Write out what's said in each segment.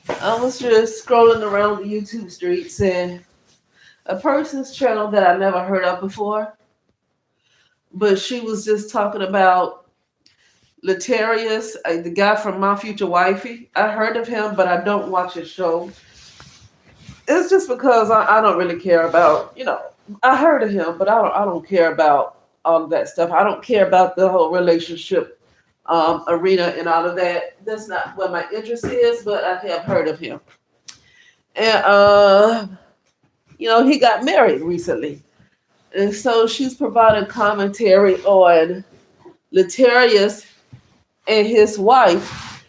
I was just scrolling around the YouTube streets and a person's channel that I never heard of before, but she was just talking about Letarius, the guy from My Future Wifey. I heard of him, but I don't watch his show. It's just because I don't really care about, I heard of him, but I don't care about all of that stuff. I don't care about the whole relationship arena and all of that. That's not what my interest is, but I have heard of him. And he got married recently. And so she's providing commentary on Letarius and his wife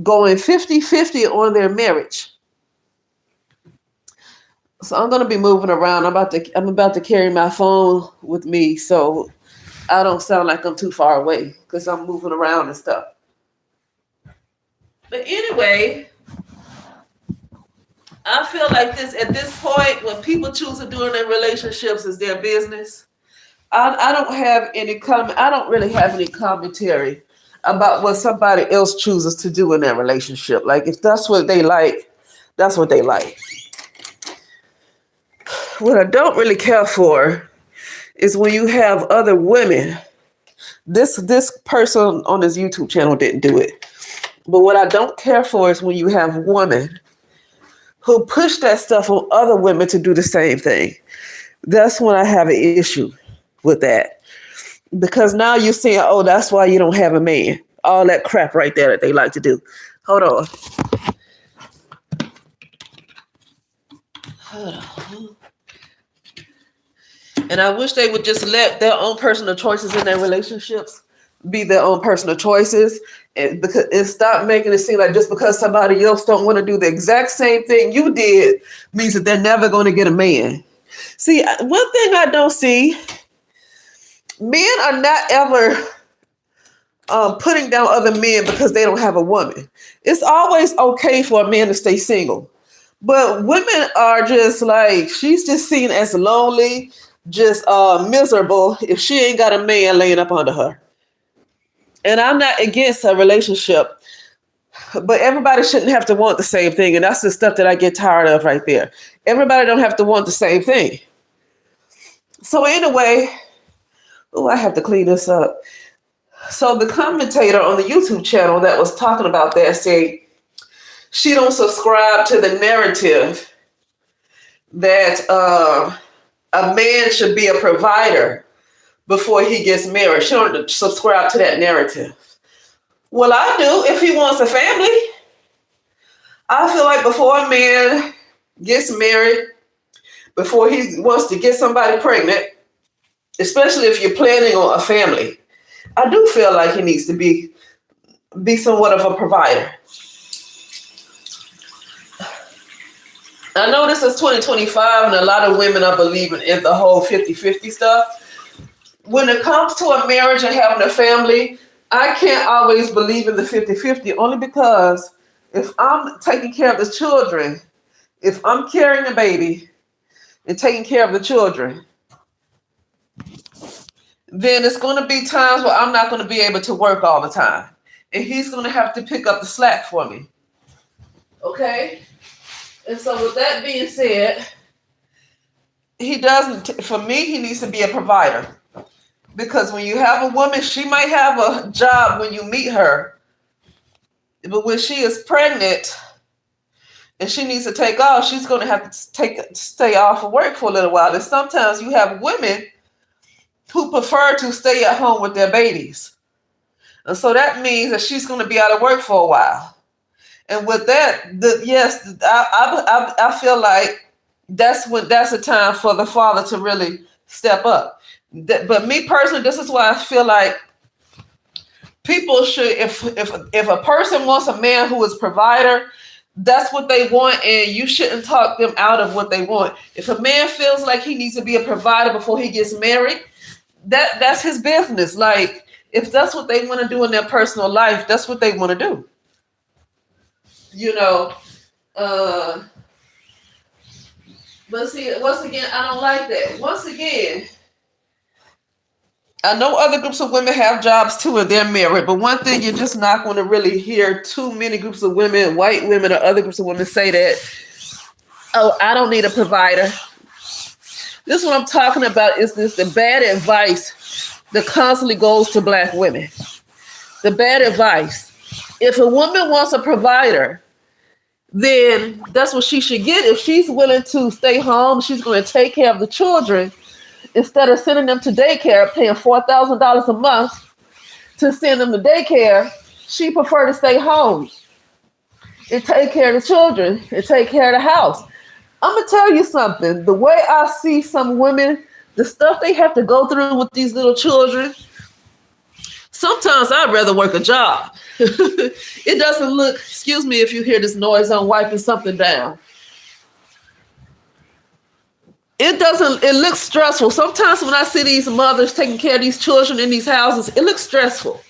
going 50-50 on their marriage. So I'm gonna be moving around. I'm about to carry my phone with me so I don't sound like I'm too far away because I'm moving around and stuff. But anyway, I feel like this at this point when people choose to do in their relationships is their business. I don't have any comment. I don't really have any commentary about what somebody else chooses to do in their relationship. Like if that's what they like, that's what they like. What I don't really care for is when you have other women. This person on his YouTube channel didn't do it. But what I don't care for is when you have women who push that stuff on other women to do the same thing. That's when I have an issue with that. Because now you're saying, oh, that's why you don't have a man. All that crap right there that they like to do. Hold on. Hold on. And I wish they would just let their own personal choices in their relationships be their own personal choices, and stop making it seem like just because somebody else don't want to do the exact same thing you did means that they're never going to get a man. See, one thing I don't see, men are not ever putting down other men because they don't have a woman. It's always okay for a man to stay single. But women are just like, she's just seen as lonely, just miserable if she ain't got a man laying up under her. And I'm not against a relationship, but everybody shouldn't have to want the same thing. And that's the stuff that I get tired of right there. Everybody don't have to want the same thing. So anyway, I have to clean this up. So the commentator on the YouTube channel that was talking about that said she don't subscribe to the narrative that a man should be a provider before he gets married. She don't subscribe to that narrative. Well, I do if he wants a family. I feel like before a man gets married, before he wants to get somebody pregnant, especially if you're planning on a family, I do feel like he needs to be somewhat of a provider. I know this is 2025 and a lot of women are believing in the whole 50-50 stuff. When it comes to a marriage and having a family, I can't always believe in the 50-50 only because if I'm taking care of the children, if I'm carrying a baby and taking care of the children, then it's going to be times where I'm not going to be able to work all the time. And he's going to have to pick up the slack for me. Okay? And so with that being said, for me, he needs to be a provider. Because when you have a woman, she might have a job when you meet her. But when she is pregnant and she needs to take off, she's going to have to stay off of work for a little while. And sometimes you have women who prefer to stay at home with their babies. And so that means that she's going to be out of work for a while. And with that, I feel like that's a time for the father to really step up. But me personally, this is why I feel like people should, if a person wants a man who is provider, that's what they want, and you shouldn't talk them out of what they want. If a man feels like he needs to be a provider before he gets married, that's his business. Like, if that's what they want to do in their personal life, that's what they want to do. But see, once again, I don't like that. Once again, I know other groups of women have jobs too and they're married, but one thing you're just not going to really hear too many groups of women, white women or other groups of women say that, oh, I don't need a provider. This is what I'm talking about is the bad advice that constantly goes to black women. The bad advice. If a woman wants a provider, then that's what she should get. If she's willing to stay home, she's going to take care of the children instead of sending them to daycare, paying $4,000 a month to send them to daycare. She prefer to stay home and take care of the children and take care of the house. I'm going to tell you something. The way I see some women, the stuff they have to go through with these little children, sometimes I'd rather work a job. It doesn't look, excuse me if you hear this noise, I'm wiping something down. It looks stressful. Sometimes when I see these mothers taking care of these children in these houses, it looks stressful.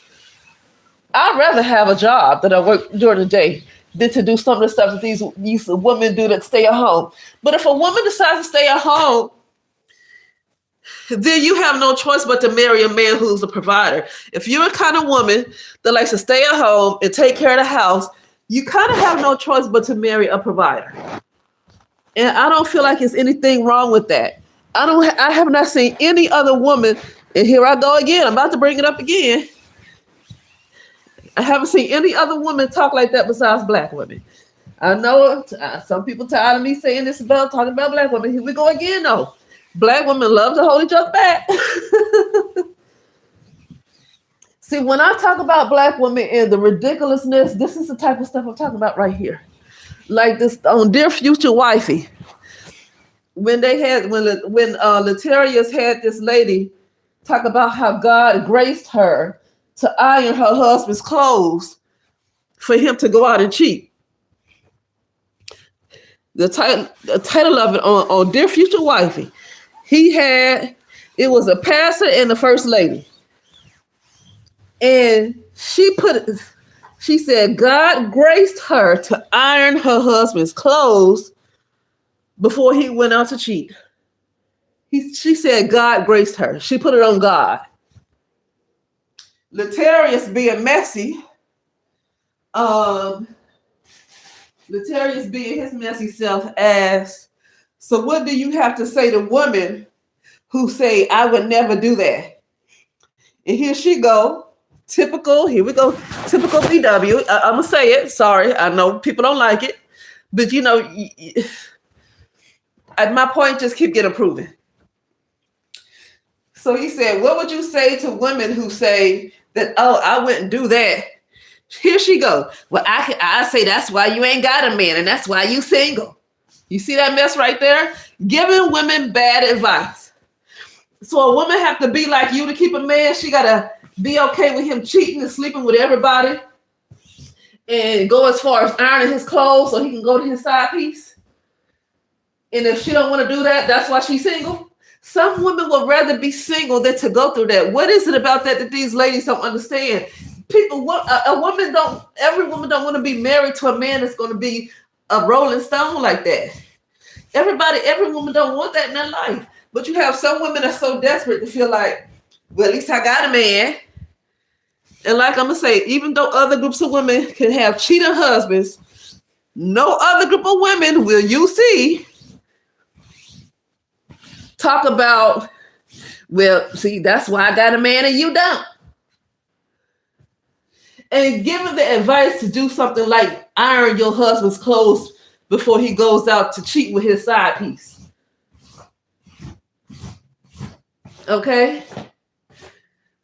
I'd rather have a job that I work during the day than to do some of the stuff that these women do that stay at home. But if a woman decides to stay at home, then you have no choice but to marry a man who's a provider. If you're a kind of woman that likes to stay at home and take care of the house, you kind of have no choice but to marry a provider. And I don't feel like there's anything wrong with that. I have not seen any other woman, and here I go again, I'm about to bring it up again. I haven't seen any other woman talk like that besides black women. I know some people tired of me saying this about talking about black women. Here we go again, though. Black women love to hold each other back. See, when I talk about black women and the ridiculousness, this is the type of stuff I'm talking about right here. Like this on Dear Future Wifey, when Latarius had this lady talk about how God graced her to iron her husband's clothes for him to go out and cheat. The title of it on Dear Future Wifey, it was a pastor and the first lady. And she said God graced her to iron her husband's clothes before he went out to cheat. She said God graced her. She put it on God. Latarius being messy, Latarius being his messy self asked, so what do you have to say to women who say, I would never do that? And here she go. Typical BW. I'm going to say it. Sorry. I know people don't like it. But, my point just keep getting proven. So he said, what would you say to women who say that, oh, I wouldn't do that? Here she go. Well, I say that's why you ain't got a man and that's why you single. You see that mess right there? Giving women bad advice. So a woman have to be like you to keep a man. She got to be okay with him cheating and sleeping with everybody and go as far as ironing his clothes so he can go to his side piece. And if she don't want to do that, that's why she's single. Some women would rather be single than to go through that. What is it about that these ladies don't understand? Every woman don't want to be married to a man that's going to be a rolling stone like that. Every woman don't want that in their life. But you have some women that are so desperate to feel like, well, at least I got a man. And like I'm going to say, even though other groups of women can have cheating husbands, no other group of women will you see talk about, well, see, that's why I got a man and you don't. And giving the advice to do something like iron your husband's clothes before he goes out to cheat with his side piece. Okay?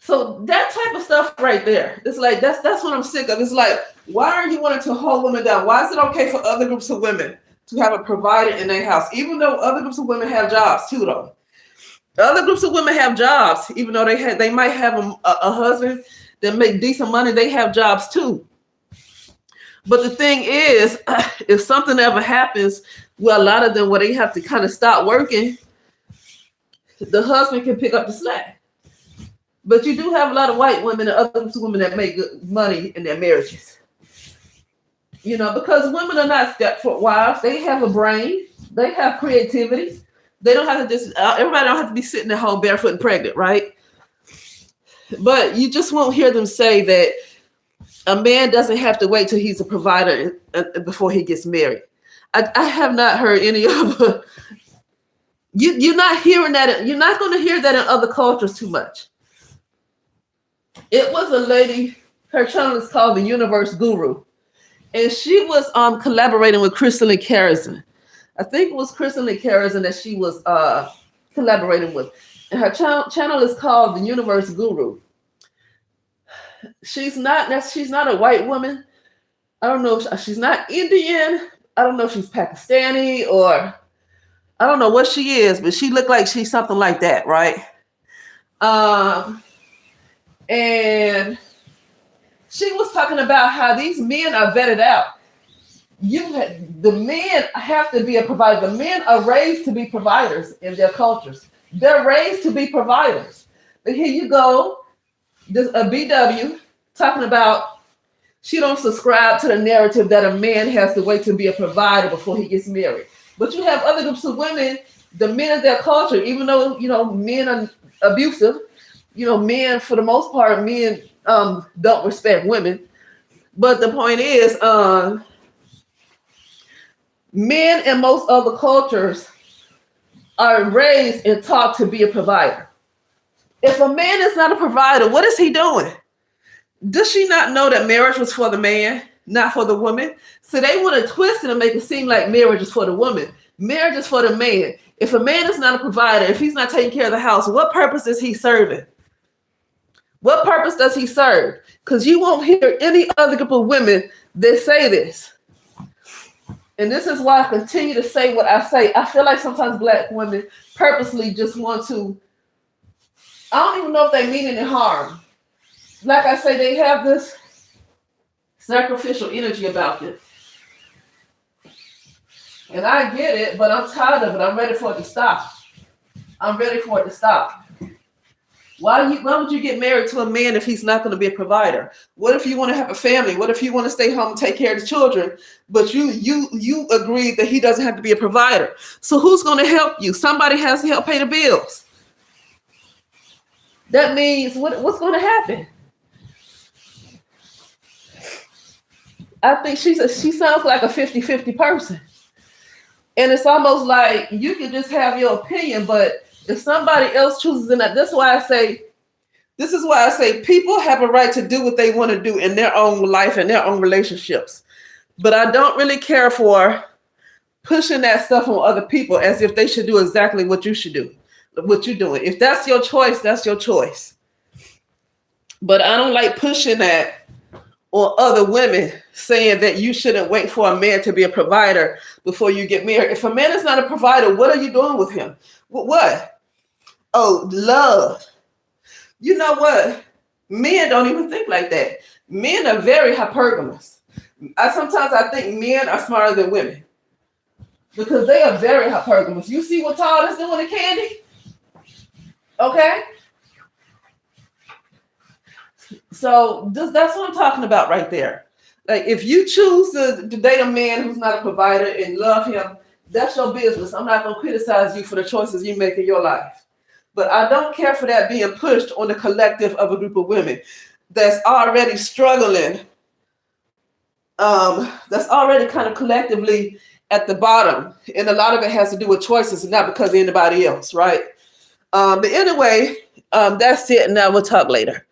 So that type of stuff right there, it's like, that's what I'm sick of. It's like, why are you wanting to hold women down? Why is it okay for other groups of women to have a provider in their house, even though other groups of women have jobs too, though? Other groups of women have jobs, even though they might have a husband that make decent money, they have jobs too. But the thing is, if something ever happens, well, a lot of them where they have to kind of stop working, the husband can pick up the slack. But you do have a lot of white women and other women that make good money in their marriages. Because women are not Stepford wives. They have a brain. They have creativity. They don't have to everybody don't have to be sitting at home barefoot and pregnant, right? But you just won't hear them say that a man doesn't have to wait till he's a provider before he gets married. I have not heard any other. You're not hearing that. You're not going to hear that in other cultures too much. It was a lady. Her channel is called The Universe Guru, and she was collaborating with Crystal and Karazin. I think it was Crystal and Karazin that she was collaborating with, and her channel is called The Universe Guru. She's not a white woman. I don't know if she's not Indian. I don't know if she's Pakistani or I don't know what she is, but she looked like she's something like that, right? And she was talking about how these men are vetted out. The men have to be a provider. The men are raised to be providers in their cultures. They're raised to be providers. But here you go, a BW talking about she don't subscribe to the narrative that a man has to wait to be a provider before he gets married. But you have other groups of women, the men of their culture, even though, men are abusive, men, for the most part, men don't respect women. But the point is, men in most other cultures are raised and taught to be a provider. If a man is not a provider, what is he doing? Does she not know that marriage was for the man, not for the woman? So they want to twist it and make it seem like marriage is for the woman. Marriage is for the man. If a man is not a provider, if he's not taking care of the house, what purpose is he serving? What purpose does he serve? Because you won't hear any other group of women that say this. And this is why I continue to say what I say. I feel like sometimes Black women purposely just want to, I don't even know if they mean any harm. Like I say, they have this sacrificial energy about it. And I get it, but I'm tired of it. I'm ready for it to stop. Why would you get married to a man if he's not going to be a provider? What if you want to have a family? What if you want to stay home and take care of the children, but you agreed that he doesn't have to be a provider? So who's going to help you? Somebody has to help pay the bills. That means what's going to happen? I think she sounds like a 50-50 person. And it's almost like you can just have your opinion, but if somebody else chooses in that, this is why I say people have a right to do what they want to do in their own life and their own relationships. But I don't really care for pushing that stuff on other people as if they should do exactly what you should do, what you're doing. If that's your choice, that's your choice. But I don't like pushing that on other women, saying that you shouldn't wait for a man to be a provider before you get married. If a man is not a provider, what are you doing with him? What? Oh, love. You know what? Men don't even think like that. Men are very hypergamous. Sometimes I think men are smarter than women because they are very hypergamous. You see what Todd is doing to Candy? Okay? So that's what I'm talking about right there. Like, if you choose to date a man who's not a provider and love him, that's your business. I'm not going to criticize you for the choices you make in your life. But I don't care for that being pushed on the collective of a group of women that's already struggling, that's already kind of collectively at the bottom. And a lot of it has to do with choices and not because of anybody else, right? But anyway, that's it. Now we'll talk later.